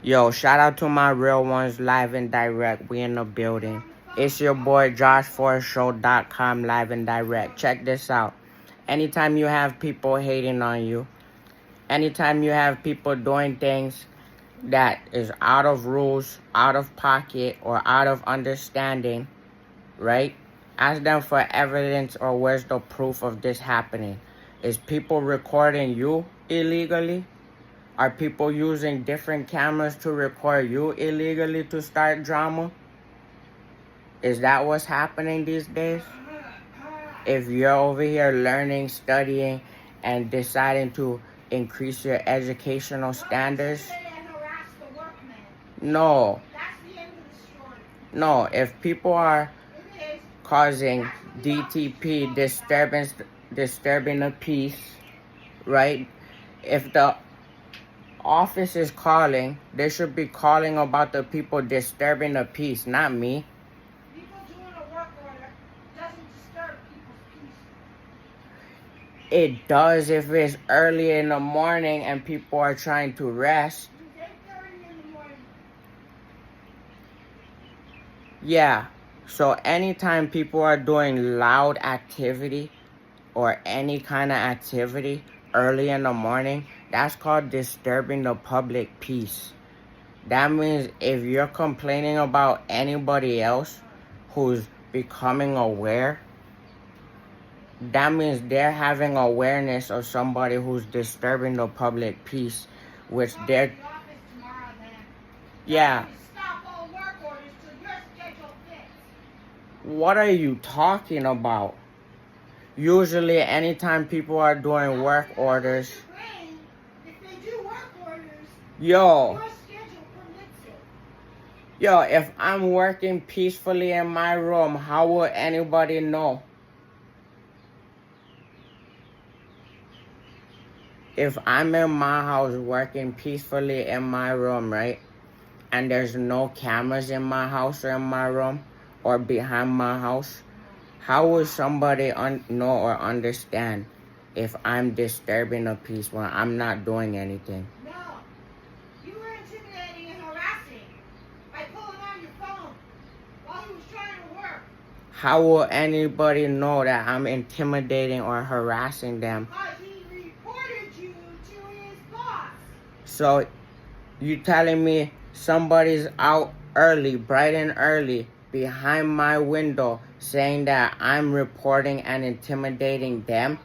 Yo, shout out to my real ones live and direct. We in the building. It's your boy JoshForShow.com live and direct. Check this out. Anytime you have people hating on you, anytime you have people doing things that is out of rules, out of pocket, or out of understanding, right? Ask them for evidence or where's the proof of this happening. Is people recording you illegally? Are people using different cameras to record you illegally to start drama? Is that what's happening these days? If you're over here learning, studying, and deciding to increase your educational standards, no. No, if people are causing DTP, disturbing the peace, right? If the office is calling, they should be calling about the people disturbing the peace, not me. People doing a work order doesn't disturb people's peace. It does if it's early in the morning and people are trying to rest. It's 8:30 in the morning. Yeah, so anytime people are doing loud activity or any kind of activity early in the morning, that's called disturbing the public peace. That means if you're complaining about anybody else who's becoming aware, that means they're having awareness of somebody who's disturbing the public peace, which they're... The office tomorrow, then. Yeah. Stop all work orders till your schedule fits. What are you talking about? Usually, anytime people are doing work orders... If they do work orders, Yo, your schedule permits it. yo, if I'm working peacefully in my room, how will anybody know? If I'm in my house working peacefully in my room, right? And there's no cameras in my house or in my room or behind my house, how will somebody know or understand if I'm disturbing the peace when I'm not doing anything? No. You were intimidating and harassing by pulling on your phone while he was trying to work. How will anybody know that I'm intimidating or harassing them? Because he reported you to his boss. So you telling me somebody's out early, bright and early, behind my window saying that I'm reporting and intimidating them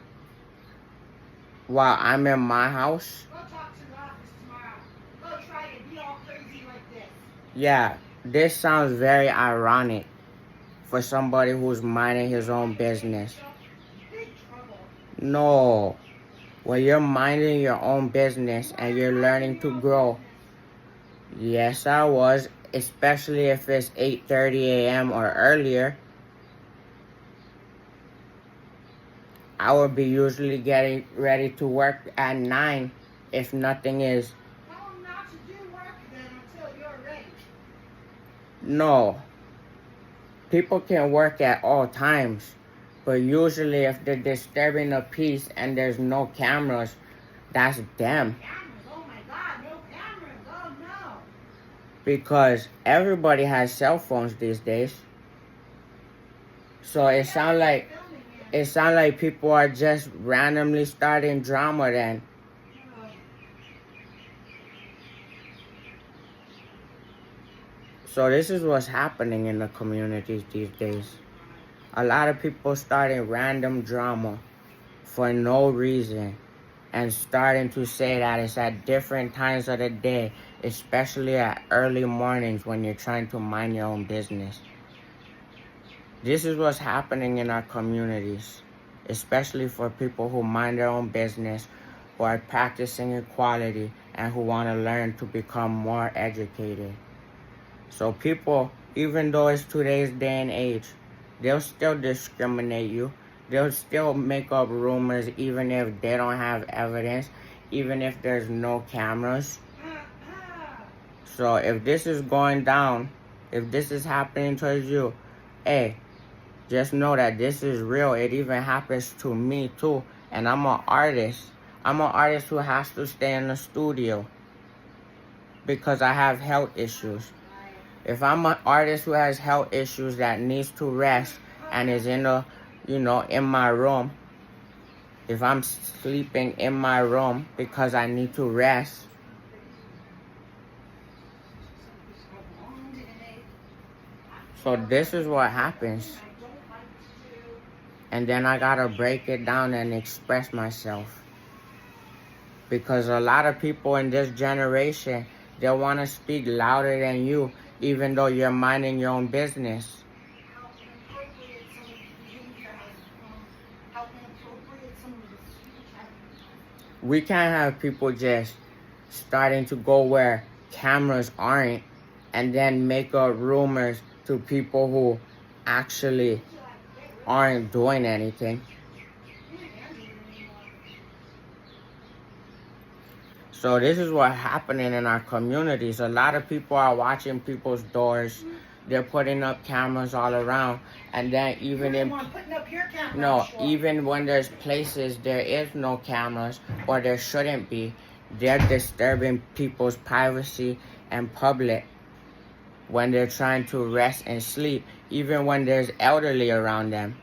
while I'm in my house? Go talk to the office tomorrow. Go try to be all crazy like this. Yeah, this sounds very ironic for somebody who's minding his own business. Big trouble. No, when you're minding your own business and you're learning to grow. Yes, I was, especially if it's 8:30 a.m. or earlier. I would be usually getting ready to work at 9 if nothing is. Tell him not to do work then until you're ready. No. People can work at all times, but usually if they're disturbing the peace and there's no cameras, that's them. Cameras, oh my God, no cameras, oh no. Because everybody has cell phones these days. So it sounds like people are just randomly starting drama then. So this is what's happening in the communities these days. A lot of people starting random drama for no reason and starting to say that it's at different times of the day, especially at early mornings when you're trying to mind your own business. This is what's happening in our communities, especially for people who mind their own business, who are practicing equality, and who want to learn to become more educated. So people, even though it's today's day and age, they'll still discriminate you. They'll still make up rumors even if they don't have evidence, even if there's no cameras. So if this is going down, if this is happening towards you, hey, just know that this is real. It even happens to me too. And I'm an artist. I'm an artist who has to stay in the studio. because I have health issues. If I'm an artist who has health issues that needs to rest and is in in my room, if I'm sleeping in my room because I need to rest, so this is what happens. And then I gotta break it down and express myself. Because a lot of people in this generation, they want to speak louder than you, even though you're minding your own business. We can't have people just starting to go where cameras aren't and then make up rumors to people who actually aren't doing anything. So this is what's happening in our communities. A lot of people are watching people's doors. They're putting up cameras all around. And then even even when there's places there is no cameras or there shouldn't be, they're disturbing people's privacy and public when they're trying to rest and sleep, even when there's elderly around them.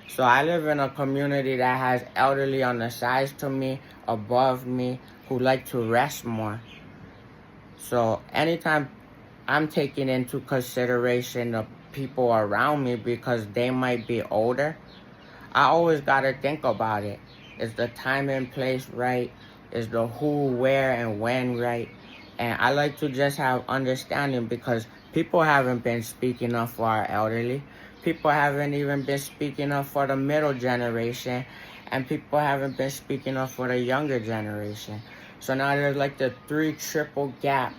So I live in a community that has elderly on the sides to me, above me, who like to rest more. So anytime I'm taking into consideration the people around me because they might be older, I always gotta think about it. Is the time and place right? Is the who, where, and when right? And I like to just have understanding because people haven't been speaking up for our elderly. People haven't even been speaking up for the middle generation. And people haven't been speaking up for the younger generation. So now there's like the triple gap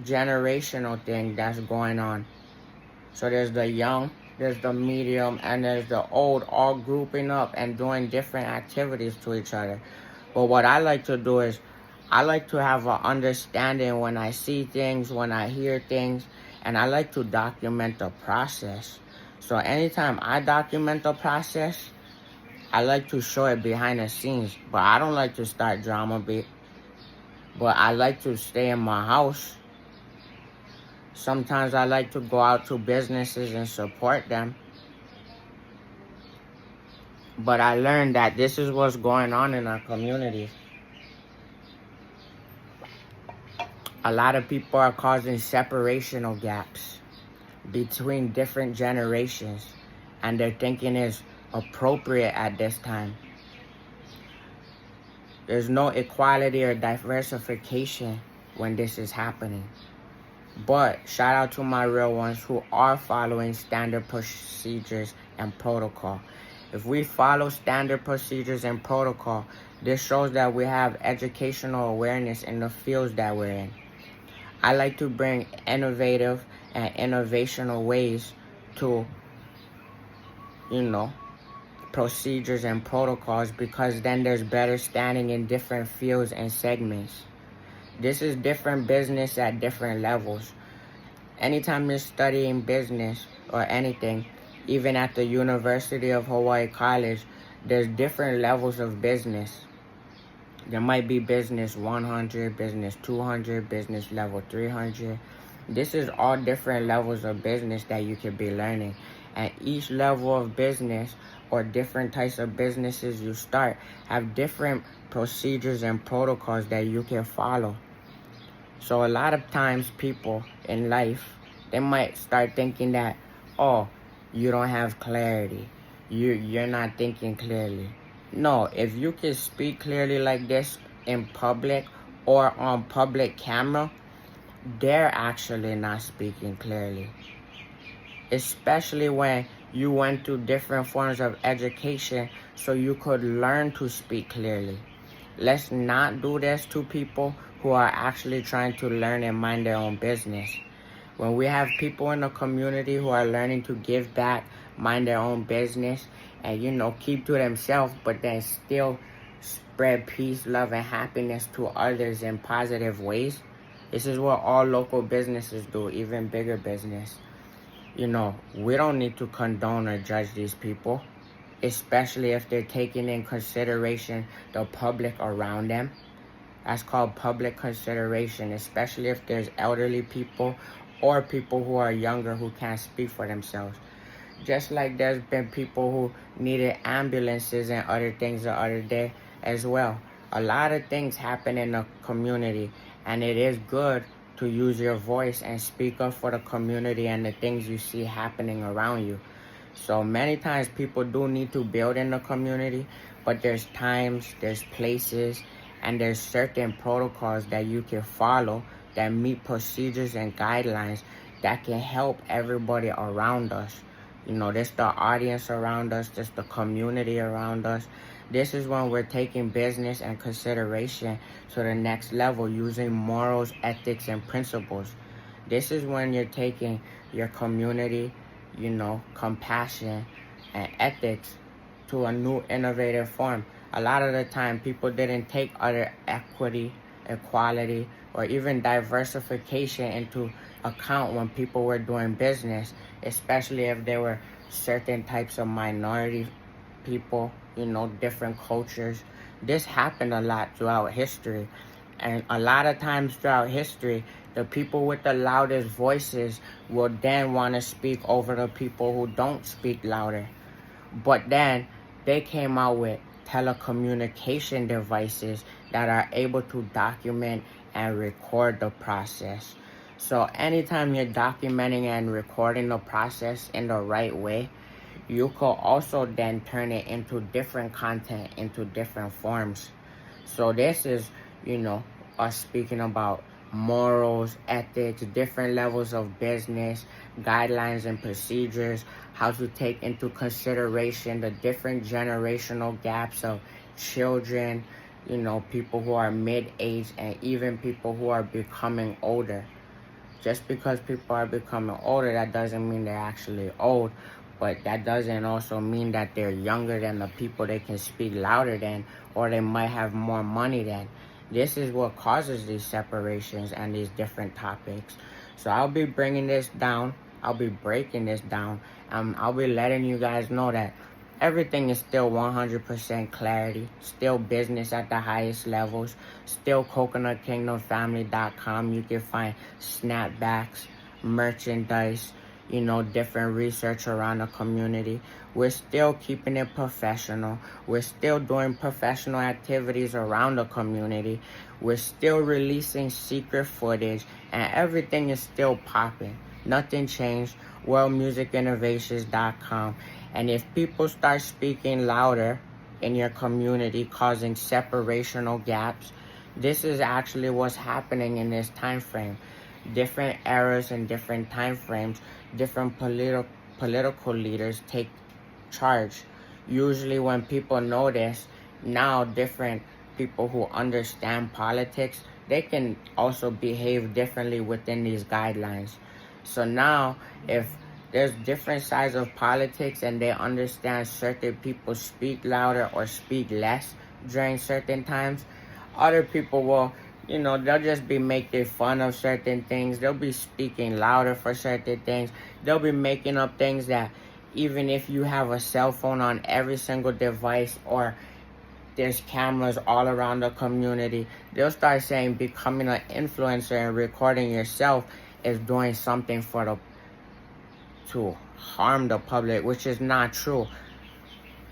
generational thing that's going on. So there's the young, there's the medium, and there's the old, all grouping up and doing different activities to each other. But what I like to do is I like to have an understanding when I see things, when I hear things, and I like to document the process. So anytime I document the process, I like to show it behind the scenes. But I don't like to start drama, but I like to stay in my house. Sometimes I like to go out to businesses and support them. But I learned that this is what's going on in our communities. A lot of people are causing separational gaps between different generations, and their thinking is appropriate at this time. There's no equality or diversification when this is happening. But shout out to my real ones who are following standard procedures and protocol. If we follow standard procedures and protocol, this shows that we have educational awareness in the fields that we're in. I like to bring innovative and innovational ways to, procedures and protocols, because then there's better standing in different fields and segments. This is different business at different levels. Anytime you're studying business or anything, even at the University of Hawaii College, there's different levels of business. There might be business 100, business 200, business level 300. This is all different levels of business that you could be learning. And each level of business or different types of businesses you start have different procedures and protocols that you can follow. So a lot of times people in life, they might start thinking that, oh, you don't have clarity. You're not thinking clearly. No, if you can speak clearly like this in public or on public camera, they're actually not speaking clearly. Especially when you went through different forms of education so you could learn to speak clearly. Let's not do this to people who are actually trying to learn and mind their own business. When we have people in the community who are learning to give back, mind their own business, and keep to themselves, but then still spread peace, love, and happiness to others in positive ways. This is what all local businesses do, even bigger business. We don't need to condone or judge these people, especially if they're taking in consideration the public around them. That's called public consideration, especially if there's elderly people or people who are younger who can't speak for themselves. Just like there's been people who needed ambulances and other things the other day as well. A lot of things happen in the community, and it is good to use your voice and speak up for the community and the things you see happening around you. So many times people do need to build in the community, but there's times, there's places, and there's certain protocols that you can follow that meet procedures and guidelines that can help everybody around us. This the audience around us, this the community around us. This is when we're taking business and consideration to the next level using morals, ethics, and principles. This is when you're taking your community, compassion and ethics to a new innovative form. A lot of the time, people didn't take other equity, equality, or even diversification into account when people were doing business, especially if there were certain types of minority people, different cultures. This happened a lot throughout history. And a lot of times throughout history, the people with the loudest voices will then want to speak over the people who don't speak louder. But then they came out with telecommunication devices that are able to document and record the process. So anytime you're documenting and recording the process in the right way, you could also then turn it into different content, into different forms. So this is, us speaking about morals, ethics, different levels of business, guidelines and procedures, how to take into consideration the different generational gaps of children, people who are mid-age and even people who are becoming older. Just because people are becoming older, that doesn't mean they're actually old, but that doesn't also mean that they're younger than the people they can speak louder than, or they might have more money than. This is what causes these separations and these different topics. So I'll be bringing this down. I'll be breaking this down. I'll be letting you guys know that everything is still 100% clarity, still business at the highest levels, still CoconutKingdomFamily.com. You can find snapbacks, merchandise, different research around the community. We're still keeping it professional. We're still doing professional activities around the community. We're still releasing secret footage, and everything is still popping. Nothing changed. WorldMusicInnovations.com. And if people start speaking louder in your community, causing separational gaps, this is actually what's happening in this time frame. Different eras and different time frames, different political leaders take charge. Usually when people notice, now different people who understand politics, they can also behave differently within these guidelines. So now, if there's different sides of politics and they understand certain people speak louder or speak less during certain times, other people will, they'll just be making fun of certain things. They'll be speaking louder for certain things. They'll be making up things that even if you have a cell phone on every single device or there's cameras all around the community, they'll start saying becoming an influencer and recording yourself is doing something to harm the public, which is not true.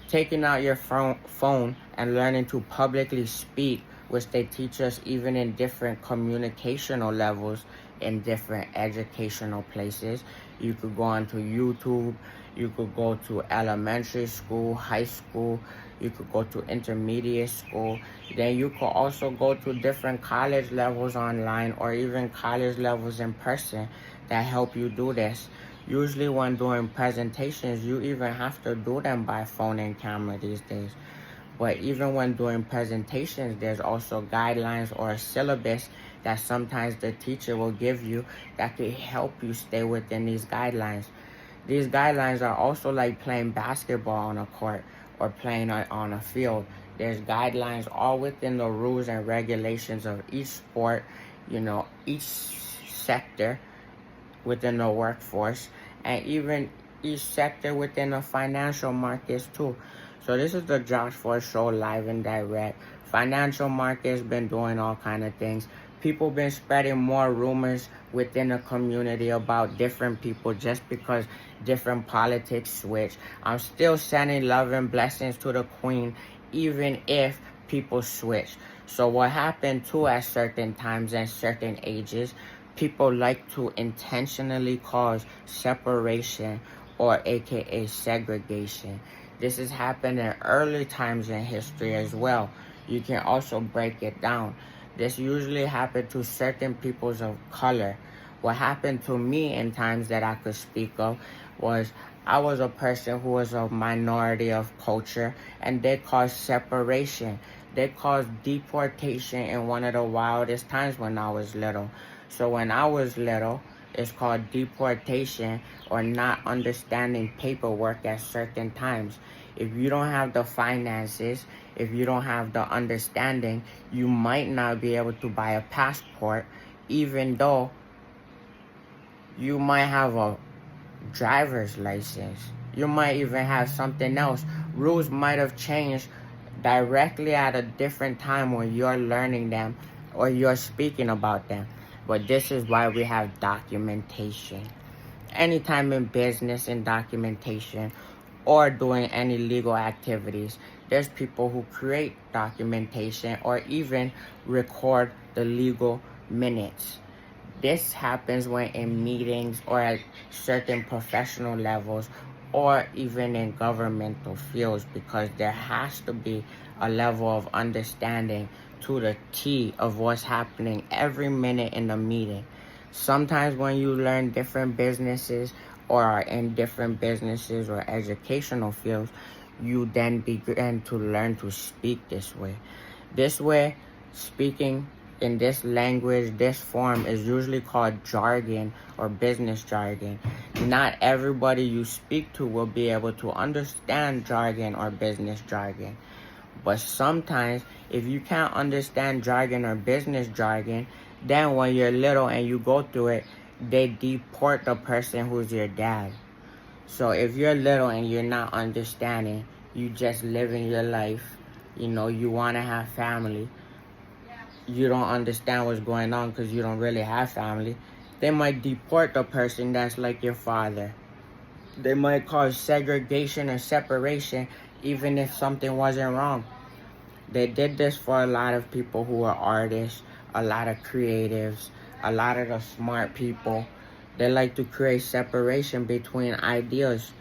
Taking out your phone and learning to publicly speak, which they teach us even in different communicational levels in different educational places. You could go onto YouTube, you could go to elementary school, high school, you could go to intermediate school. Then you could also go to different college levels online or even college levels in person that help you do this. Usually when doing presentations, you even have to do them by phone and camera these days. But even when doing presentations, there's also guidelines or a syllabus that sometimes the teacher will give you that could help you stay within these guidelines. These guidelines are also like playing basketball on a court or playing on a field. There's guidelines all within the rules and regulations of each sport, each sector within the workforce, and even each sector within the financial markets too. So this is the Josh Ford Show live and direct. Financial markets been doing all kind of things. People been spreading more rumors within the community about different people just because different politics switch. I'm still sending love and blessings to the queen even if people switch. So what happened too at certain times and certain ages, people like to intentionally cause separation or aka segregation. This has happened in early times in history as well. You can also break it down. This usually happened to certain peoples of color. What happened to me in times that I could speak of was I was a person who was a minority of culture, and they caused separation. They caused deportation in one of the wildest times when I was little. So when I was little, it's called deportation or not understanding paperwork at certain times. If you don't have the finances, if you don't have the understanding, you might not be able to buy a passport, even though you might have a driver's license. You might even have something else. Rules might have changed directly at a different time when you're learning them or you're speaking about them. But this is why we have documentation. Anytime in business and documentation or doing any legal activities, there's people who create documentation or even record the legal minutes. This happens when in meetings or at certain professional levels or even in governmental fields, because there has to be a level of understanding to the T of what's happening every minute in the meeting. Sometimes when you learn different businesses or are in different businesses or educational fields, you then begin to learn to speak this way. This way, speaking in this language, this form is usually called jargon or business jargon. Not everybody you speak to will be able to understand jargon or business jargon. But sometimes, if you can't understand jargon or business jargon, then when you're little and you go through it, they deport the person who's your dad. So if you're little and you're not understanding, you just living your life, you want to have family, you don't understand what's going on because you don't really have family, they might deport the person that's like your father. They might cause segregation or separation even if something wasn't wrong. They did this for a lot of people who are artists, a lot of creatives, a lot of the smart people. They like to create separation between ideas.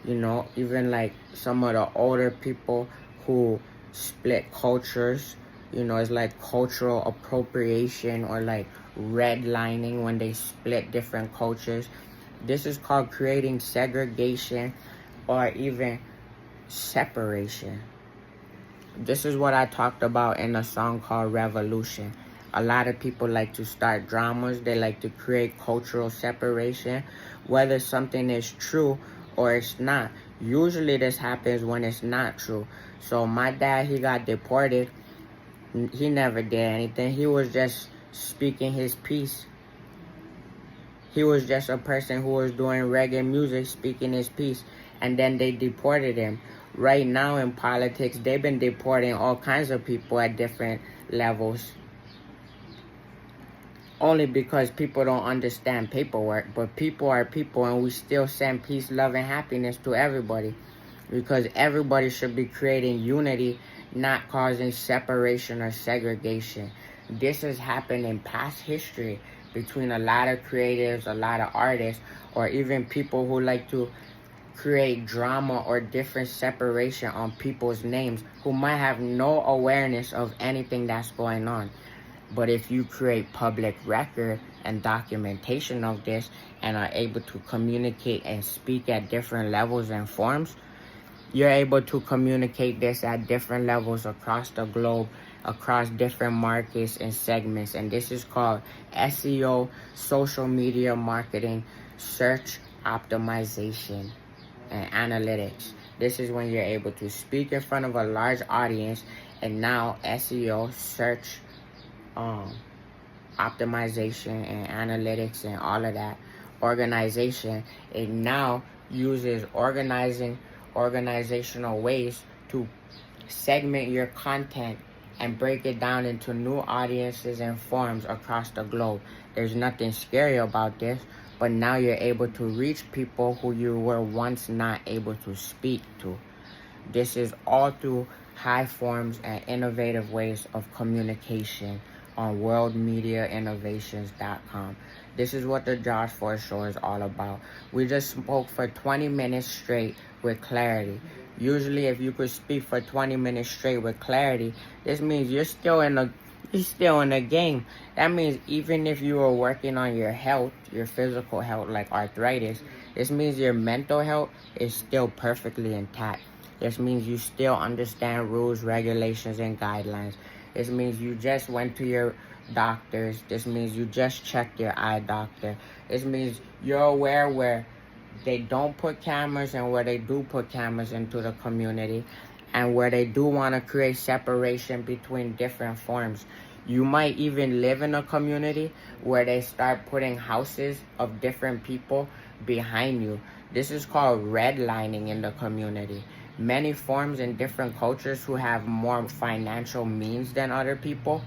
Even like some of the older people who split cultures. It's like cultural appropriation or like redlining when they split different cultures. This is called creating segregation or even separation. This is what I talked about in a song called Revolution. A lot of people like to start dramas. They like to create cultural separation, whether something is true or it's not. Usually this happens when it's not true. So my dad, he got deported. He never did anything. He was just speaking his piece. He was just a person who was doing reggae music, speaking his piece. And then they deported him. Right now in politics, they've been deporting all kinds of people at different levels. Only because people don't understand paperwork. But people are people, and we still send peace, love, and happiness to everybody. Because everybody should be creating unity, not causing separation or segregation. This has happened in past history between a lot of creatives, a lot of artists, or even people who like to create drama or different separation on people's names who might have no awareness of anything that's going on. But if you create public record and documentation of this and are able to communicate and speak at different levels and forms, you're able to communicate this at different levels across the globe, across different markets and segments. And this is called SEO, social media marketing, search optimization, and analytics. This is when you're able to speak in front of a large audience, and now SEO, search optimization and analytics and all of that organization, it now uses organizational ways to segment your content and break it down into new audiences and forms across the globe. There's nothing scary about this, but now you're able to reach people who you were once not able to speak to. This is all through high forms and innovative ways of communication on worldmediainnovations.com. This is what the Josh Forrest Show is all about. We just spoke for 20 minutes straight with clarity. Usually, if you could speak for 20 minutes straight with clarity, this means you're still in the game. That means even if you were working on your health, your physical health like arthritis, this means your mental health is still perfectly intact. This means you still understand rules, regulations, and guidelines. This means you just went to your doctors. This means you just checked your eye doctor. This means you're aware where they don't put cameras and where they do put cameras into the community, and where they do want to create separation between different forms. You might even live in a community where they start putting houses of different people behind you. This is called redlining in the community. Many forms and different cultures who have more financial means than other people,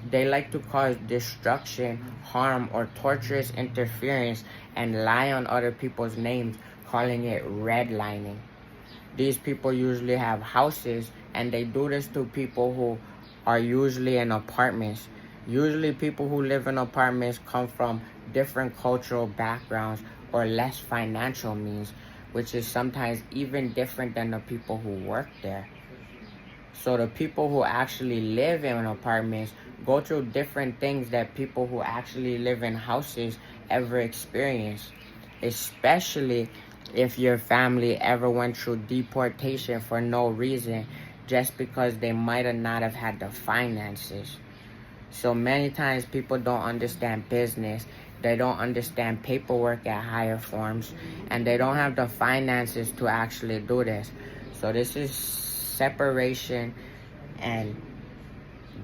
they like to cause destruction, harm, or torturous interference and lie on other people's names, calling it redlining. These people usually have houses, and they do this to people who are usually in apartments. Usually people who live in apartments come from different cultural backgrounds or less financial means, which is sometimes even different than the people who work there. So the people who actually live in apartments go through different things that people who actually live in houses ever experience, especially if your family ever went through deportation for no reason, just because they might have not have had the finances. So many times people don't understand business, they don't understand paperwork at higher forms, and they don't have the finances to actually do this. So this is separation and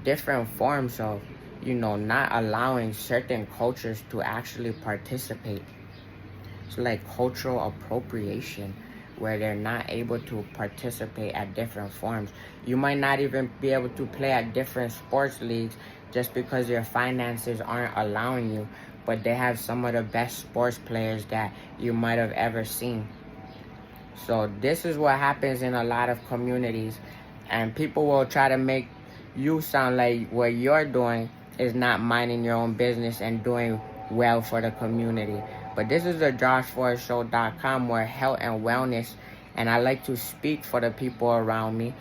different forms of, not allowing certain cultures to actually participate. It's like cultural appropriation, where they're not able to participate at different forms. You might not even be able to play at different sports leagues just because your finances aren't allowing you, but they have some of the best sports players that you might have ever seen. So this is what happens in a lot of communities, and people will try to make you sound like what you're doing is not minding your own business and doing well for the community. But this is the JoshForrestShow.com, where health and wellness, and I like to speak for the people around me.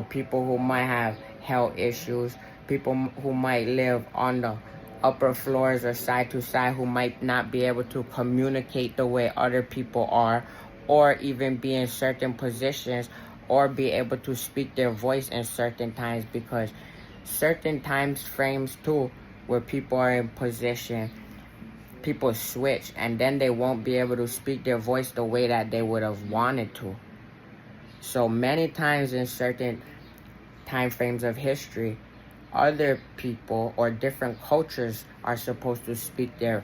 People who might have health issues, people who might live on the upper floors or side to side, who might not be able to communicate the way other people are, or even be in certain positions, or be able to speak their voice in certain times, because certain times frames too, where people are in position, people switch, and then they won't be able to speak their voice the way that they would have wanted to. So many times in certain time frames of history, other people or different cultures are supposed to speak their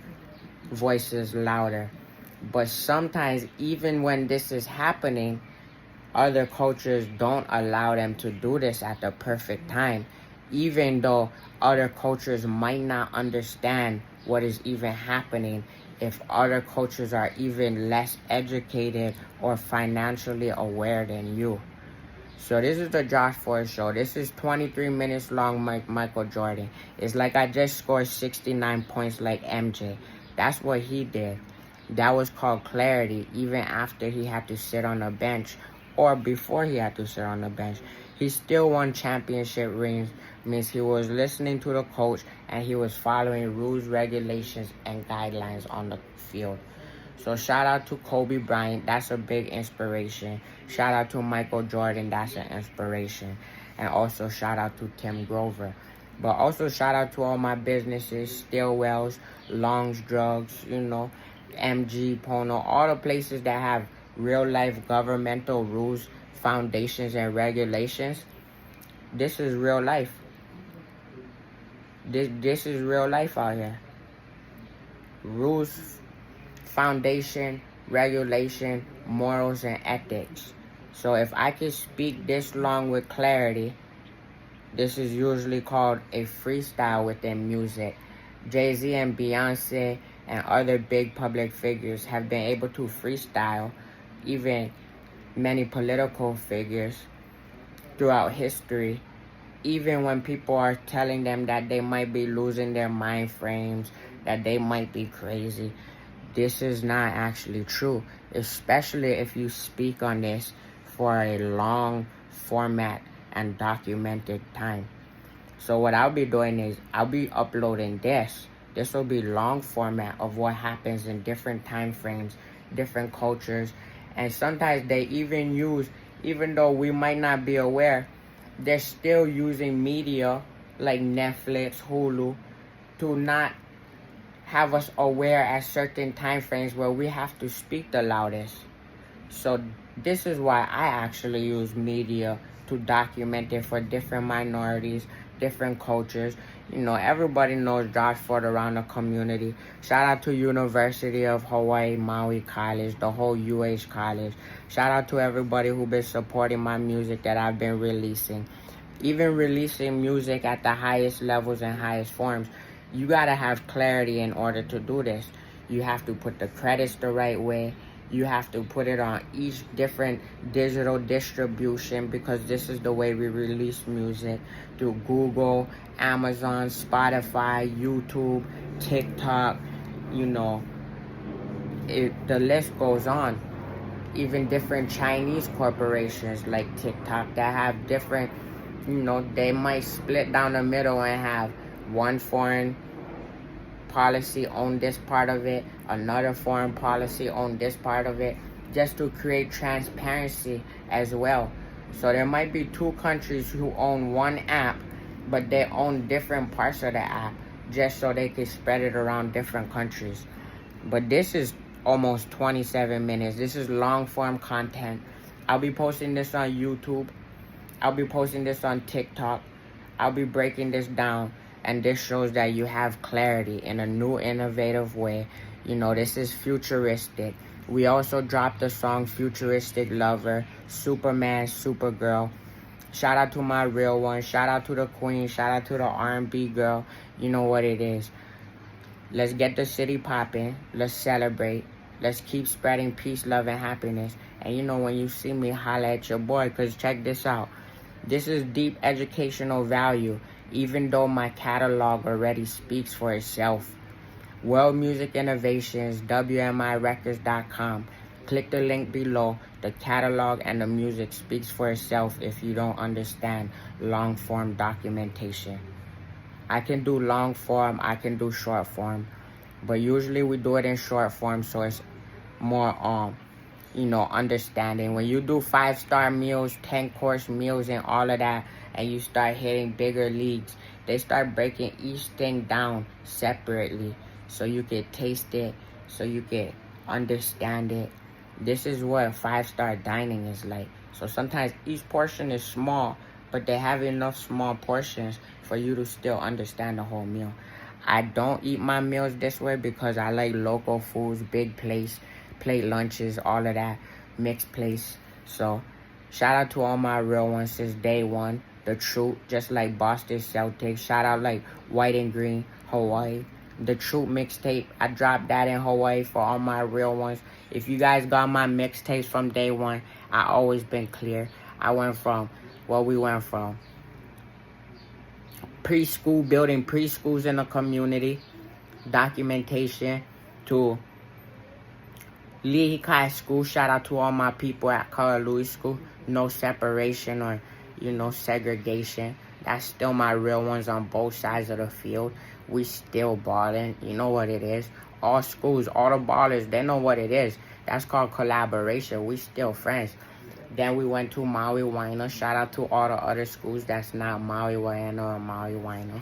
voices louder. But sometimes, even when this is happening, other cultures don't allow them to do this at the perfect time, even though other cultures might not understand what is even happening, if other cultures are even less educated or financially aware than you. So this is the Josh Forrest Show. This is 23 minutes long, Michael Jordan. It's like I just scored 69 points like MJ. That's what he did. That was called clarity, even after he had to sit on the bench, or before he had to sit on the bench. He still won championship rings, means he was listening to the coach and he was following rules, regulations, and guidelines on the field. So shout out to Kobe Bryant, that's a big inspiration. Shout out to Michael Jordan, that's an inspiration. And also shout out to Tim Grover. But also shout out to all my businesses, Stillwells, Longs Drugs, MG, Pono, all the places that have real life governmental rules, foundations, and regulations. This is real life. This is real life out here. Rules, foundation, regulation, morals, and ethics. So if I can speak this long with clarity, This is usually called a freestyle within music. Jay-Z and Beyonce and other big public figures have been able to freestyle, even many political figures throughout history, even when people are telling them that they might be losing their mind frames, that they might be crazy. This is not actually true, especially if you speak on this for a long format and documented time. So what I'll be doing is I'll be uploading this. This will be long format of what happens in different time frames, different cultures, and sometimes they even use, even though we might not be aware, they're still using media like Netflix, Hulu, to not have us aware at certain time frames where we have to speak the loudest. So this is why I actually use media to document it for different minorities, different cultures. Everybody knows Josh Ford around the community. Shout out to University of Hawaii, Maui College, the whole UH College. Shout out to everybody who been supporting my music that I've been releasing. Even releasing music at the highest levels and highest forms, you gotta have clarity in order to do this. You have to put the credits the right way. You have to put it on each different digital distribution, because this is the way we release music, through Google, Amazon, Spotify, YouTube, TikTok, the list goes on. Even different Chinese corporations like TikTok that have different, they might split down the middle and have one foreign policy on this part of it, another foreign policy on this part of it, just to create transparency as well. So there might be two countries who own one app, but they own different parts of the app, just so they can spread it around different countries. But this is almost 27 minutes. This is long form content. I'll be posting this on YouTube. I'll be posting this on TikTok. I'll be breaking this down. And this shows that you have clarity in a new, innovative way. This is futuristic. We also dropped the song Futuristic Lover, Superman, Supergirl. Shout out to my real one. Shout out to the queen. Shout out to the R&B girl. You know what it is. Let's get the city popping. Let's celebrate. Let's keep spreading peace, love, and happiness. And when you see me, holla at your boy, because check this out. This is deep educational value, even though my catalog already speaks for itself. World Music Innovations, WMIRecords.com. Click the link below. The catalog and the music speaks for itself if you don't understand long form documentation. I can do long form, I can do short form, but usually we do it in short form, so it's more understanding. When you do 5-star meals, 10-course meals, and all of that, and you start hitting bigger leagues, they start breaking each thing down separately, so you can taste it, so you can understand it. This is what 5-star dining is like. So sometimes each portion is small, but they have enough small portions for you to still understand the whole meal. I don't eat my meals this way because I like local foods, big plates, plate lunches, all of that, mixed plates. So shout out to all my real ones since day one. The Truth, just like Boston Celtics. Shout out like White and Green, Hawaii. The Truth mixtape, I dropped that in Hawaii for all my real ones. If you guys got my mixtapes from day one, I always been clear. We went from preschool, building preschools in the community, documentation, to Lehi School. Shout out to all my people at Color Louis School. No separation or, segregation. That's still my real ones on both sides of the field. We still balling. You know what it is. All schools, all the ballers, they know what it is. That's called collaboration. We still friends. Then we went to Maui Waina. Shout out to all the other schools that's not Maui Waina or Maui Waina.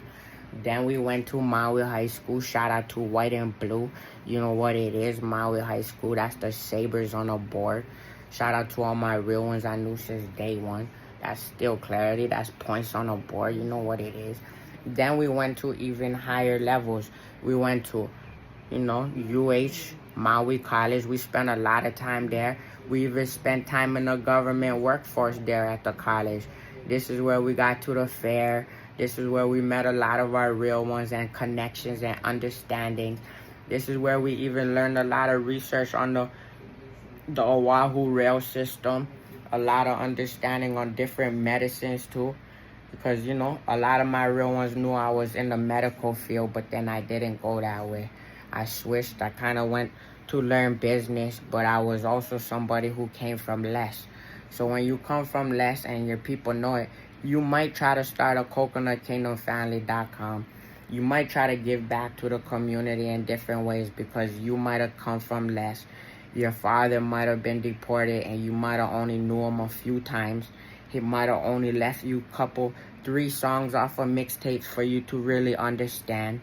Then we went to Maui High School. Shout out to White and Blue. You know what it is, Maui High School. That's the Sabres on the board. Shout out to all my real ones I knew since day one. That's still clarity. That's points on the board. You know what it is. Then we went to even higher levels. We went to, UH, Maui College. We spent a lot of time there. We even spent time in the government workforce there at the college. This is where we got to the fair. This is where we met a lot of our real ones and connections and understanding. This is where we even learned a lot of research on the Oahu rail system, a lot of understanding on different medicines too. Because, you know, a lot of my real ones knew I was in the medical field, but then I didn't go that way. I switched. I kind of went to learn business, but I was also somebody who came from less. So when you come from less and your people know it, you might try to start a CoconutKingdomFamily.com. You might try to give back to the community in different ways because you might have come from less. Your father might have been deported and you might have only knew him a few times. He might have only left you three songs off of mixtapes for you to really understand,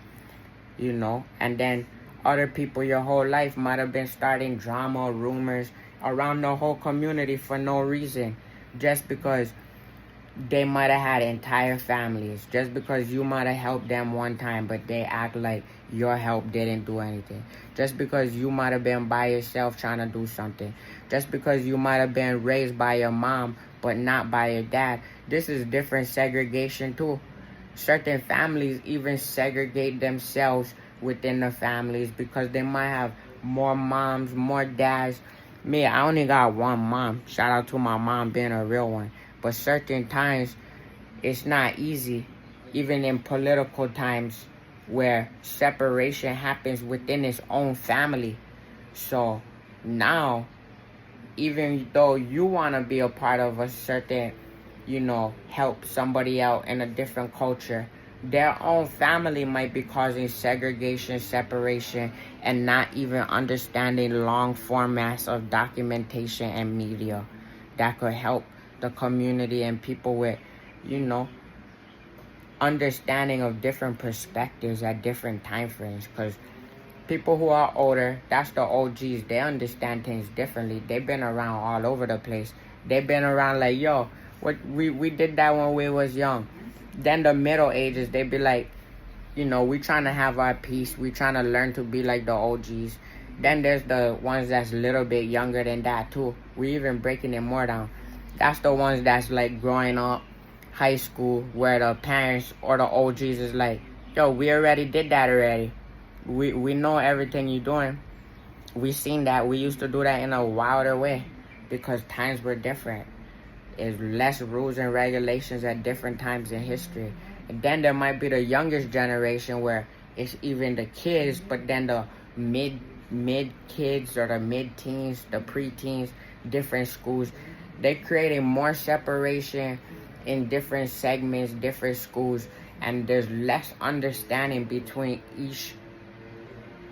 you know. And then other people your whole life might have been starting drama, rumors around the whole community for no reason. Just because they might have had entire families. Just because you might have helped them one time, but they act like your help didn't do anything. Just because you might have been by yourself trying to do something. Just because you might have been raised by your mom, but not by your dad. This is different segregation too. Certain families even segregate themselves within the families because they might have more moms, more dads. Me, I only got one mom. Shout out to my mom being a real one. But certain times, it's not easy, even in political times, where separation happens within its own family. So now, even though you want to be a part of a certain, you know, help somebody out in a different culture, their own family might be causing segregation, separation, and not even understanding long formats of documentation and media that could help the community and people with, you know, understanding of different perspectives at different time frames. Because people who are older, that's the OGs, they understand things differently. They've been around all over the place. They've been around like, yo, we did that when we was young. Then the middle ages, they be like, you know, we trying to have our peace. We trying to learn to be like the OGs. Then there's the ones that's a little bit younger than that too. We even breaking it more down. That's the ones that's like growing up, high school, where the parents or the OGs is like, yo, we already did that already. We know everything you're doing. We seen that. We used to do that in a wilder way because times were different. There's less rules and regulations at different times in history. And then there might be the youngest generation where it's even the kids, but then the mid kids or the mid-teens, the pre-teens, different schools. They creating more separation in different segments, different schools, and there's less understanding between each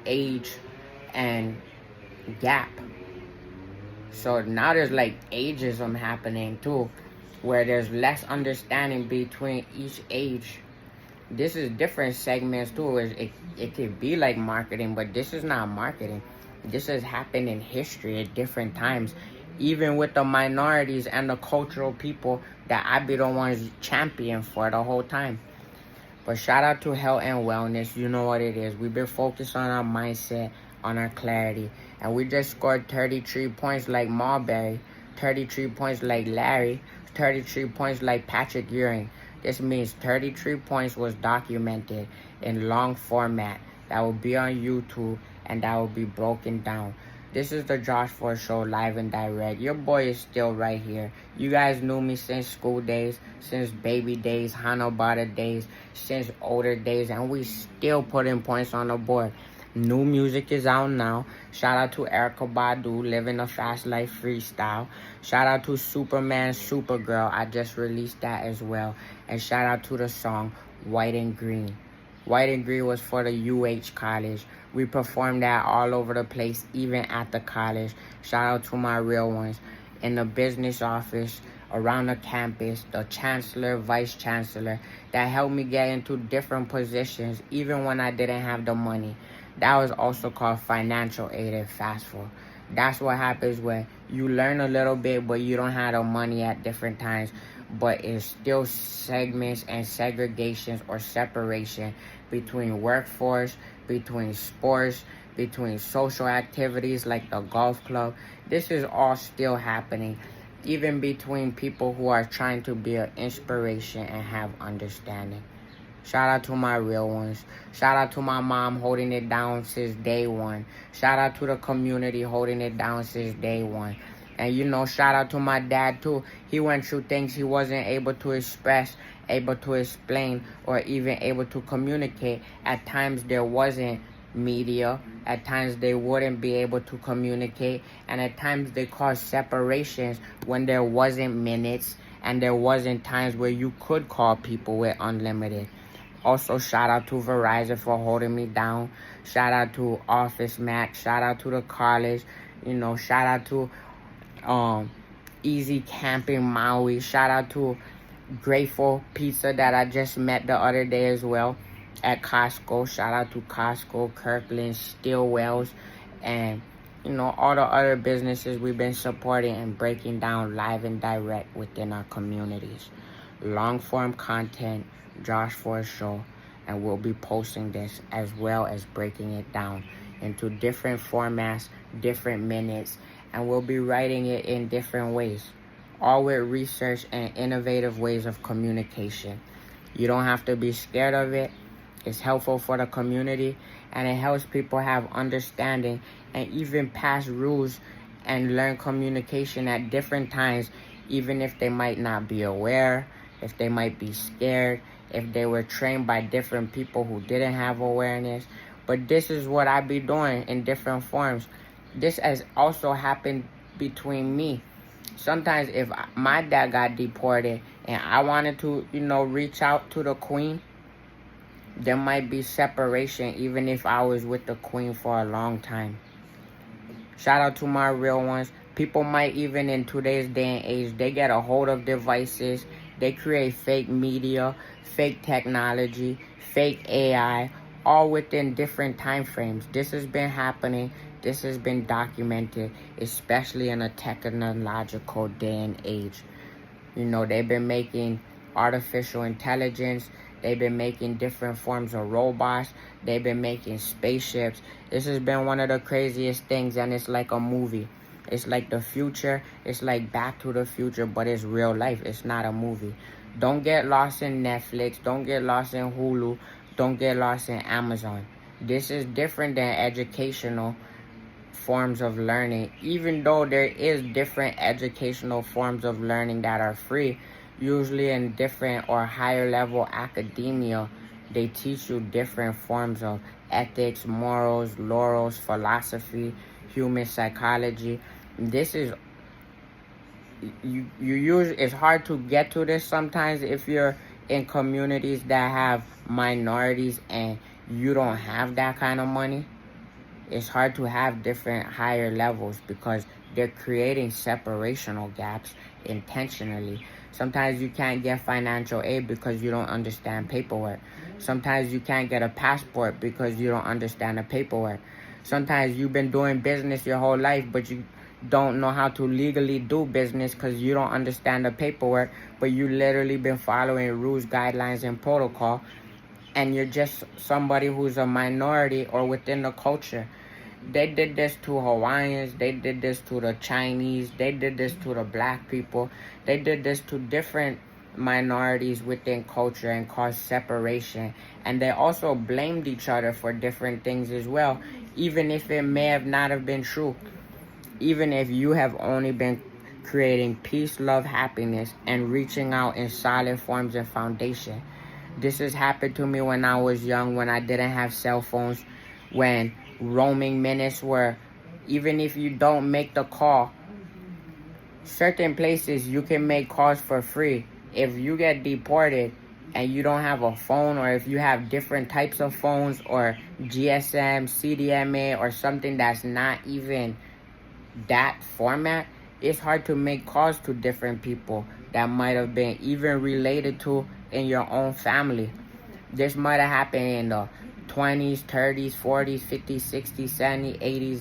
age and gap. So now there's like ageism happening too, where there's less understanding between each age. This is different segments too. It could be like marketing, but this is not marketing. This has happened in history at different times, even with the minorities and the cultural people that I be the ones champion for the whole time. But shout out to health and wellness. You know what it is. We've been focused on our mindset, on our clarity. And we just scored 33 points like Marbury, 33 points like Larry, 33 points like Patrick Ewing. This means 33 points was documented in long format that will be on YouTube and that will be broken down. This is the Josh Ford Show, live and direct. Your boy is still right here. You guys knew me since school days, since baby days, Hanabata days, since older days, and we still putting points on the board. New music is out now. Shout out to Erykah Badu, Living a Fast Life Freestyle. Shout out to Superman, Supergirl. I just released that as well. And shout out to the song White and Green. White and Green was for the UH college. We performed that all over the place, even at the college. Shout out to my real ones. In the business office, around the campus, the chancellor, vice chancellor, that helped me get into different positions, even when I didn't have the money. That was also called financial aid and FAFSA. That's what happens when you learn a little bit, but you don't have the money at different times. But it's still segments and segregations or separation between workforce, between sports, between social activities like the golf club. This is all still happening. even between people who are trying to be an inspiration and have understanding. Shout out to my real ones. Shout out to my mom holding it down since day one. Shout out to the community holding it down since day one. And shout out to my dad too. He went through things he wasn't able to express, able to explain, or even able to communicate. At times there wasn't media. At times they wouldn't be able to communicate. And at times they caused separations when there wasn't minutes and there wasn't times where you could call people with unlimited. Also, shout out to Verizon for holding me down. Shout out to Office Max. Shout out to the college. Shout out to Easy Camping Maui. Shout out to Grateful Pizza that I just met the other day as well at Costco. Shout out to Costco, Kirkland, Stillwells, and all the other businesses we've been supporting and breaking down live and direct within our communities. Long form content, Josh Forrest Show, and we'll be posting this as well as breaking it down into different formats, different minutes, and we'll be writing it in different ways, all with research and innovative ways of communication. You don't have to be scared of it. It's helpful for the community, and it helps people have understanding and even pass rules and learn communication at different times, even if they might not be aware, if they might be scared, if they were trained by different people who didn't have awareness. But this is what I be doing in different forms. This has also happened between me. Sometimes if my dad got deported and I wanted to, reach out to the queen, there might be separation even if I was with the queen for a long time. Shout out to my real ones. People might even in today's day and age, they get a hold of devices. They create fake media, fake technology, fake AI, all within different time frames. This has been happening. This has been documented, especially in a technological day and age. They've been making artificial intelligence. They've been making different forms of robots. They've been making spaceships. This has been one of the craziest things, and it's like a movie. It's like the future. It's like Back to the Future, but it's real life. It's not a movie. Don't get lost in Netflix. Don't get lost in Hulu. Don't get lost in Amazon. This is different than educational forms of learning. Even though there is different educational forms of learning that are free, usually in different or higher level academia, they teach you different forms of ethics, morals, laurels, philosophy, human psychology. This is it's hard to get to this sometimes if you're in communities that have minorities and you don't have that kind of money. It's hard to have different higher levels because they're creating separational gaps intentionally. Sometimes you can't get financial aid because you don't understand paperwork. Sometimes you can't get a passport because you don't understand the paperwork. Sometimes you've been doing business your whole life, but you don't know how to legally do business because you don't understand the paperwork, but you literally been following rules, guidelines, and protocol, and you're just somebody who's a minority or within the culture. They did this to Hawaiians. They did this to the Chinese. They did this to the black people. They did this to different minorities within culture and caused separation. And they also blamed each other for different things as well, even if it may have not have been true. Even if you have only been creating peace, love, happiness, and reaching out in solid forms and foundation. This has happened to me when I was young, when I didn't have cell phones, when roaming minutes were, even if you don't make the call, certain places you can make calls for free. If you get deported and you don't have a phone, or if you have different types of phones or GSM, CDMA, or something that's not even that format, it's hard to make calls to different people that might have been even related to in your own family. This might have happened in the 20s, 30s, 40s, 50s, 60s, 70s, 80s,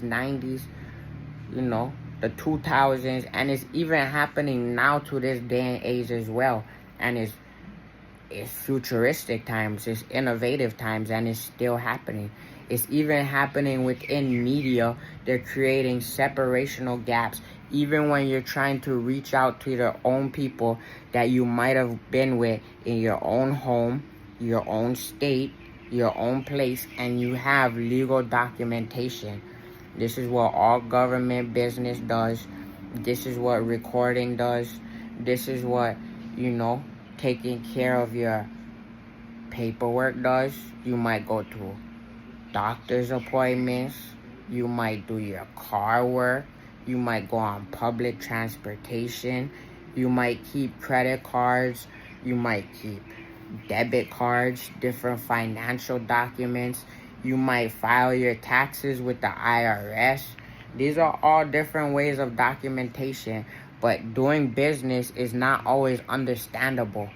90s, the 2000s, and it's even happening now to this day and age as well. And it's futuristic times, it's innovative times, and it's still happening. It's even happening within media. They're creating separational gaps even when you're trying to reach out to your own people that you might have been with in your own home, your own state, your own place, and you have legal documentation. This is what all government business does. This is what recording does. This is what, taking care of your paperwork does. You might go to doctor's appointments. You might do your car work. You might go on public transportation. You might keep credit cards. You might keep debit cards, different financial documents. You might file your taxes with the IRS. These are all different ways of documentation, but doing business is not always understandable,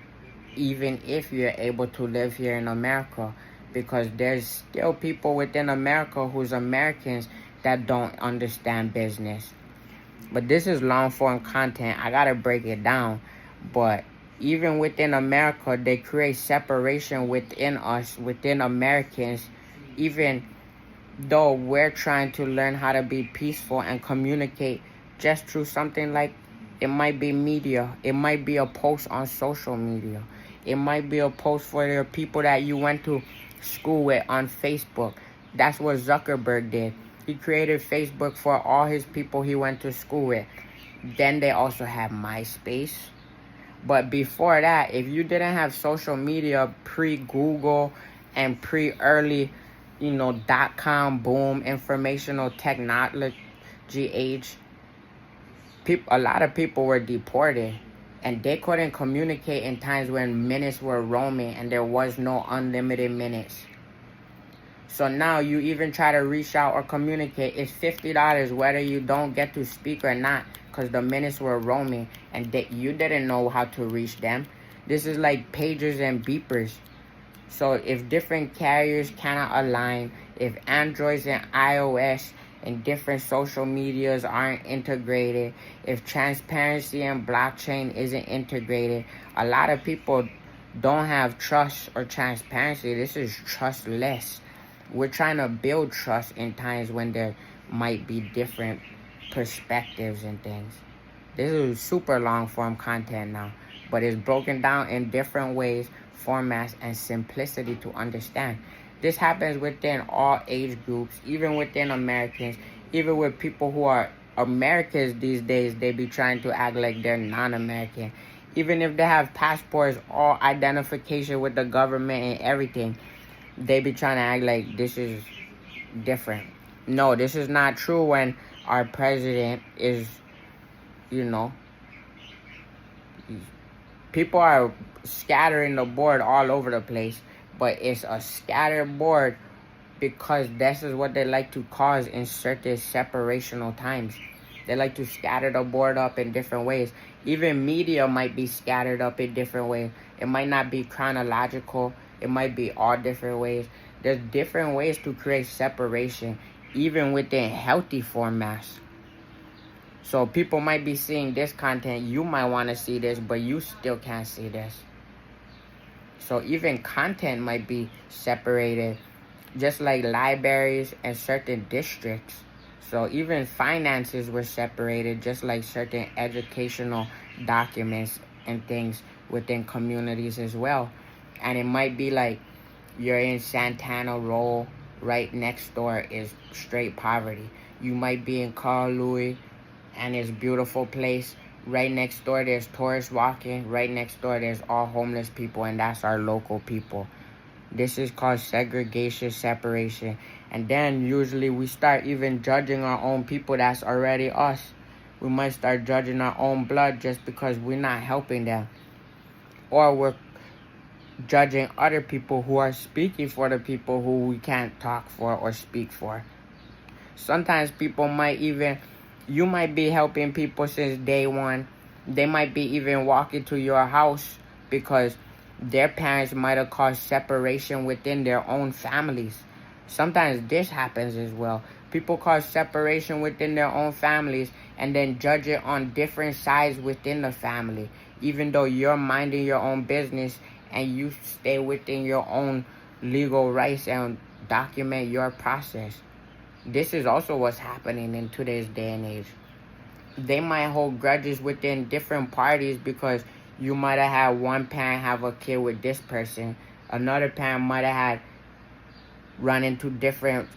even if you're able to live here in America, because there's still people within America who's Americans that don't understand business. But this is long form content. I gotta break it down. But even within America, they create separation within us, within Americans, even though we're trying to learn how to be peaceful and communicate just through something like, it might be media, it might be a post on social media, it might be a post for the people that you went to school with on Facebook. That's what Zuckerberg did. He created Facebook for all his people he went to school with. Then they also have MySpace. But before that, if you didn't have social media pre-Google and pre-early, .com boom, informational technology age, a lot of people were deported. And they couldn't communicate in times when minutes were roaming and there was no unlimited minutes. So now you even try to reach out or communicate, it's $50 whether you don't get to speak or not, because the minutes were roaming and you didn't know how to reach them. This is like pagers and beepers. So if different carriers cannot align, if Androids and iOS and different social medias aren't integrated, if transparency and blockchain isn't integrated, a lot of people don't have trust or transparency. This is trustless. We're trying to build trust in times when there might be different perspectives and things. This is super long form content now, but it's broken down in different ways, formats, and simplicity to understand. This happens within all age groups, even within Americans, even with people who are Americans these days. They be trying to act like they're non-American. Even if they have passports, all identification with the government and everything, they be trying to act like this is different. No, this is not true when our president is, people are scattering the board all over the place, but it's a scattered board because this is what they like to cause in certain separational times. They like to scatter the board up in different ways. Even media might be scattered up in different ways. It might not be chronological. It might be all different ways. There's different ways to create separation, even within healthy formats. So people might be seeing this content. You might want to see this, but you still can't see this. So even content might be separated, just like libraries and certain districts. So even finances were separated, just like certain educational documents and things within communities as well. And it might be like you're in Santana Row, right next door is straight poverty. You might be in Carl Louis, and it's a beautiful place. Right next door there's tourists walking. Right next door there's all homeless people, and that's our local people. This is called segregation, separation. And then usually we start even judging our own people that's already us. We might start judging our own blood just because we're not helping them. Or we're judging other people who are speaking for the people who we can't talk for or speak for. Sometimes people might even, you might be helping people since day one. They might be even walking to your house because their parents might have caused separation within their own families. Sometimes this happens as well. People cause separation within their own families and then judge it on different sides within the family, even though you're minding your own business and you stay within your own legal rights and document your process. This is also what's happening in today's day and age. they might hold grudges within different parties because you might have had one parent have a kid with this person. Another parent might have had run into different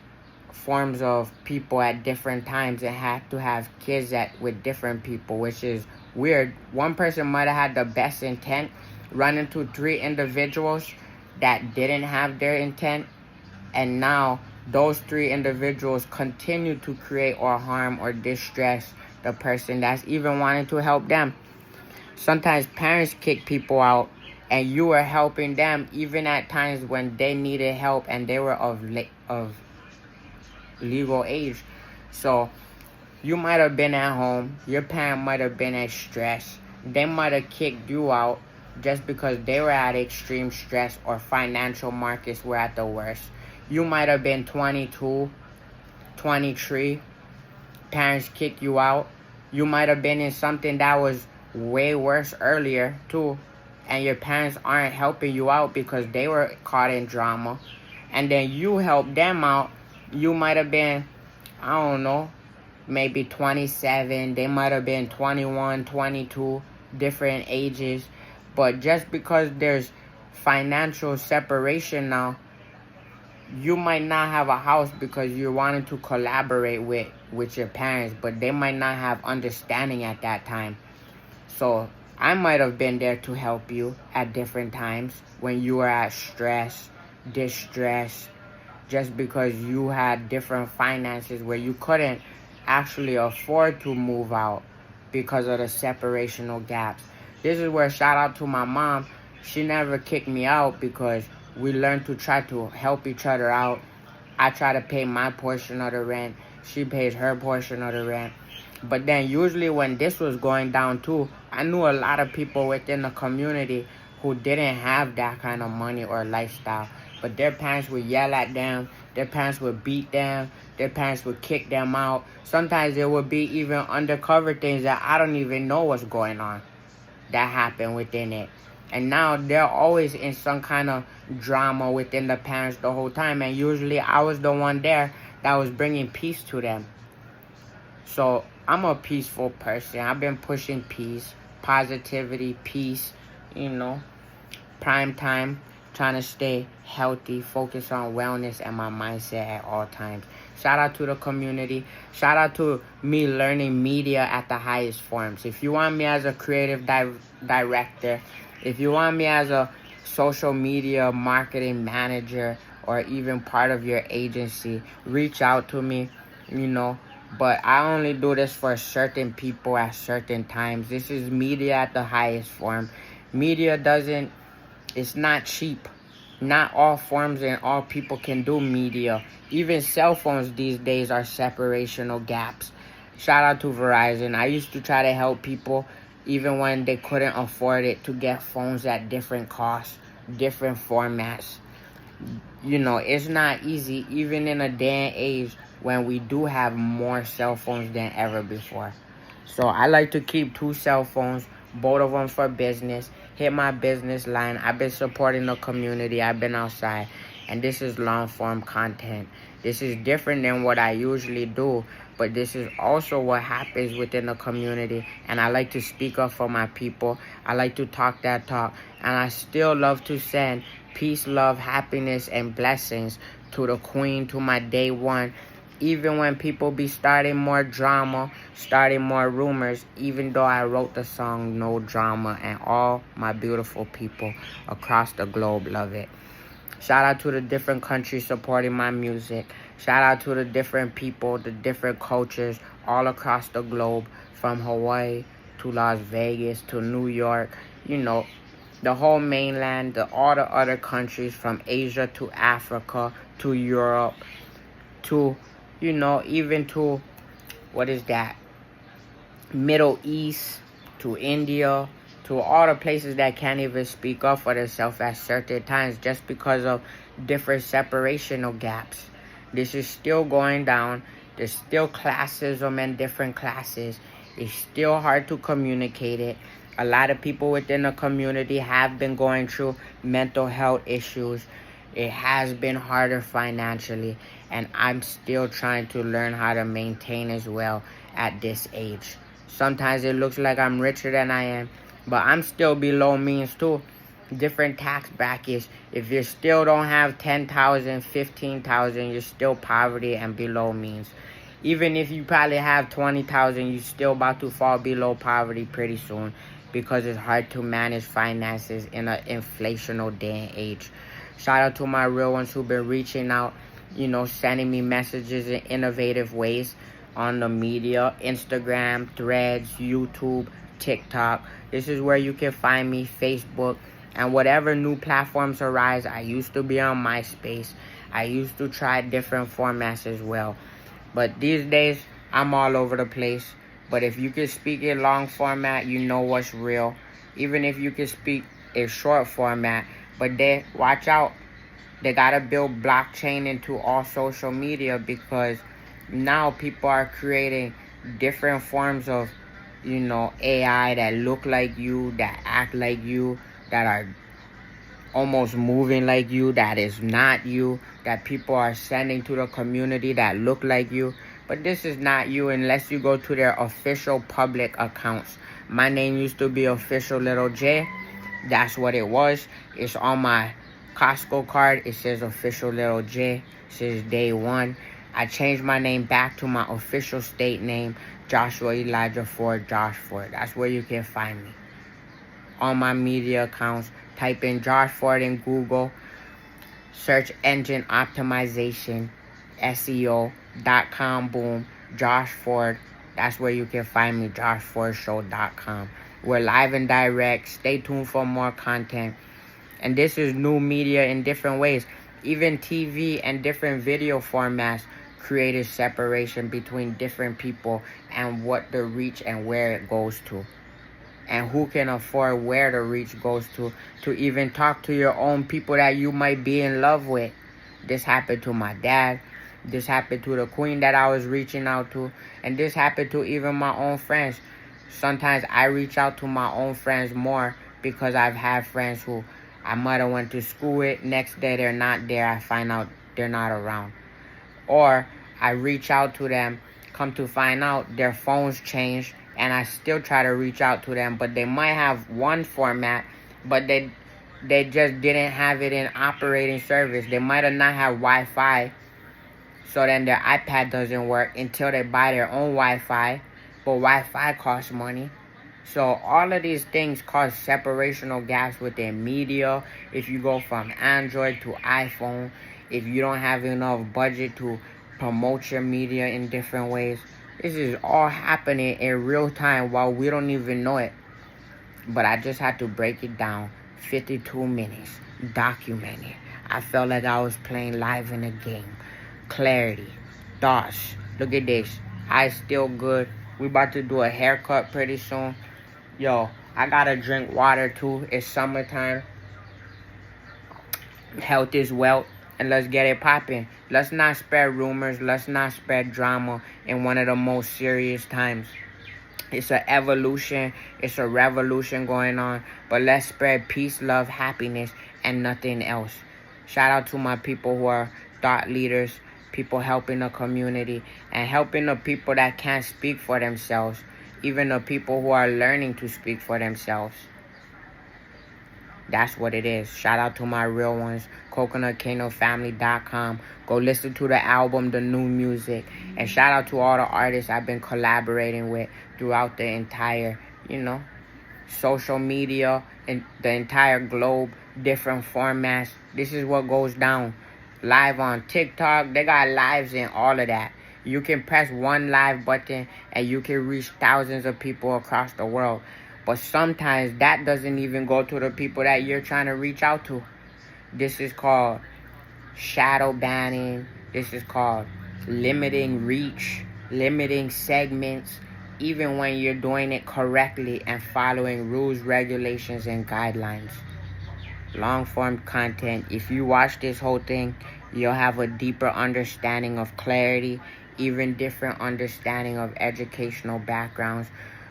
forms of people at different times and had to have kids with different people, which is weird. One person might have had the best intent, run into 3 individuals that didn't have their intent, and now those 3 individuals continue to create or harm or distress the person that's even wanting to help them. Sometimes parents kick people out and you were helping them even at times when they needed help and they were of legal age. So you might have been at home, your parent might have been at stress, they might have kicked you out just because they were at extreme stress or financial markets were at the worst. You might have been 22, 23, parents kick you out. You might have been in something that was way worse earlier too, and your parents aren't helping you out because they were caught in drama, and then you help them out. You might have been, I don't know, maybe 27, they might have been 21, 22, different ages, but just because there's financial separation now, you might not have a house because you're wanting to collaborate with your parents, but they might not have understanding at that time. So I might have been there to help you at different times when you were at stress, distress, just because you had different finances where you couldn't actually afford to move out because of the separational gaps. This is where shout out to my mom. She never kicked me out because we learned to try to help each other out. I try to pay my portion of the rent. She pays her portion of the rent. But then usually when this was going down too, I knew a lot of people within the community who didn't have that kind of money or lifestyle. But their parents would yell at them. Their parents would beat them. Their parents would kick them out. Sometimes there would be even undercover things that I don't even know what's going on that happened within it. And now they're always in some kind of drama within the parents the whole time. And usually I was the one there that was bringing peace to them. So I'm a peaceful person. I've been pushing peace, positivity, peace, prime time, trying to stay healthy, focus on wellness and my mindset at all times. Shout out to the community. Shout out to me learning media at the highest forms. If you want me as a creative director, if you want me as a social media marketing manager or even part of your agency, reach out to me, But I only do this for certain people at certain times. This is media at the highest form. Media it's not cheap. Not all forms and all people can do media. Even cell phones these days are separational gaps. Shout out to Verizon. I used to try to help people even when they couldn't afford it to get phones at different costs, different formats. It's not easy even in a day and age when we do have more cell phones than ever before. So I like to keep 2 cell phones, both of them for business. Hit my business line. I've been supporting the community. I've been outside. And this is long form content. This is different than what I usually do. But this is also what happens within the community. And I like to speak up for my people. I like to talk that talk. And I still love to send peace, love, happiness, and blessings to the queen, to my day one. Even when people be starting more drama, starting more rumors, even though I wrote the song No Drama, and all my beautiful people across the globe love it. Shout out to the different countries supporting my music. Shout out to the different people, the different cultures all across the globe, from Hawaii to Las Vegas to New York, the whole mainland, all the other countries from Asia to Africa to Europe to, even to, Middle East, to India, to all the places that can't even speak up for themselves at certain times just because of different separational gaps. This is still going down. There's still classism and different classes. It's still hard to communicate it. A lot of people within the community have been going through mental health issues. It has been harder financially, and I'm still trying to learn how to maintain as well at this age. So Sometimes it looks like I'm richer than I am, but I'm still below means too. Different tax brackets. If you still don't have 10,000, 15,000, you're still poverty and below means. Even if you probably have 20,000, you're still about to fall below poverty pretty soon, because it's hard to manage finances in an inflational day and age. Shout out to my real ones who've been reaching out, sending me messages in innovative ways on the media, Instagram, Threads, YouTube, TikTok. This is where you can find me, Facebook, and whatever new platforms arise. I used to be on MySpace. I used to try different formats as well. But these days, I'm all over the place. But if you can speak in long format, you know what's real. Even if you can speak in short format, but they watch out. They gotta build blockchain into all social media, because now people are creating different forms of, AI that look like you, that act like you, that are almost moving like you, that is not you, that people are sending to the community that look like you. But this is not you unless you go to their official public accounts. My name used to be Official Little J. That's what it was. It's on my Costco card. It says Official Little J. It says day one. I changed my name back to my official state name, Joshua Elijah Ford, Josh Ford. That's where you can find me. On my media accounts, type in Josh Ford in Google. Search engine optimization, SEO.com, boom, Josh Ford. That's where you can find me, joshfordshow.com. We're live and direct. Stay tuned for more content. And this is new media in different ways. Even TV and different video formats created separation between different people and what the reach and where it goes to. And who can afford where the reach goes to even talk to your own people that you might be in love with. This happened to my dad. This happened to the queen that I was reaching out to. And this happened to even my own friends. Sometimes I reach out to my own friends more, because I've had friends who I might have went to school with. Next day they're not there. I find out they're not around. Or I reach out to them, come to find out their phones changed, and I still try to reach out to them, but they might have one format, but they just didn't have it in operating service. They might have not had Wi-Fi, so then their iPad doesn't work until they buy their own Wi-Fi, but Wi-Fi costs money. So all of these things cause separational gaps within media. If you go from Android to iPhone, if you don't have enough budget to promote your media in different ways, this is all happening in real time while we don't even know it. But I just had to break it down. 52 minutes. Document it. I felt like I was playing live in a game. Clarity. Thoughts. Look at this. Eyes still good. We about to do a haircut pretty soon. Yo, I gotta drink water too. It's summertime. Health is wealth. And let's get it popping. Let's not spread rumors. Let's not spread drama in one of the most serious times. It's an evolution. It's a revolution going on. But let's spread peace, love, happiness, and nothing else. Shout out to my people who are thought leaders, people helping the community, and helping the people that can't speak for themselves. Even the people who are learning to speak for themselves. That's what it is. Shout out to my real ones. CoconutKingdomFamily.com. Go listen to the album, the new music. And shout out to all the artists I've been collaborating with throughout the entire, social media and the entire globe, different formats. This is what goes down. Live on TikTok. They got lives in all of that. You can press one live button and you can reach thousands of people across the world. But sometimes that doesn't even go to the people that you're trying to reach out to. This is called shadow banning. This is called limiting reach, limiting segments, even when you're doing it correctly and following rules, regulations, and guidelines. Long-form content. If you watch this whole thing, you'll have a deeper understanding of clarity, even different understanding of educational backgrounds.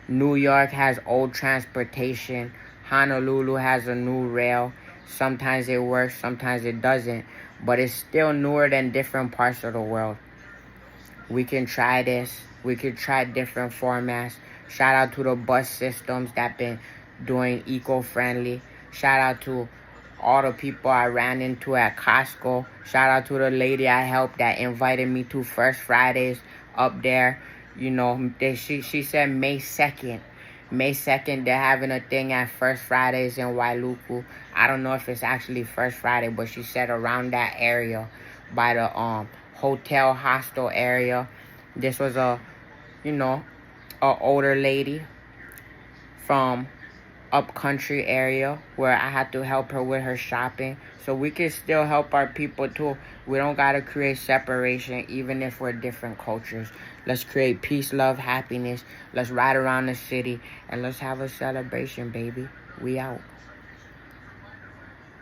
New York has old transportation. Honolulu has a new rail. Sometimes it works, sometimes it doesn't. But it's still newer than different parts of the world. We can try this. We could try different formats. Shout out to the bus systems that been doing eco-friendly. Shout out to all the people I ran into at Costco. Shout out to the lady I helped that invited me to First Fridays up there. You know, she said May 2nd. May 2nd, they're having a thing at First Fridays in Wailuku. I don't know if it's actually First Friday, but she said around that area by the hotel hostel area. This was a older lady from upcountry area where I had to help her with her shopping. So we can still help our people too. We don't gotta create separation even if we're different cultures. Let's create peace, love, happiness. Let's ride around the city and let's have a celebration, baby. We out.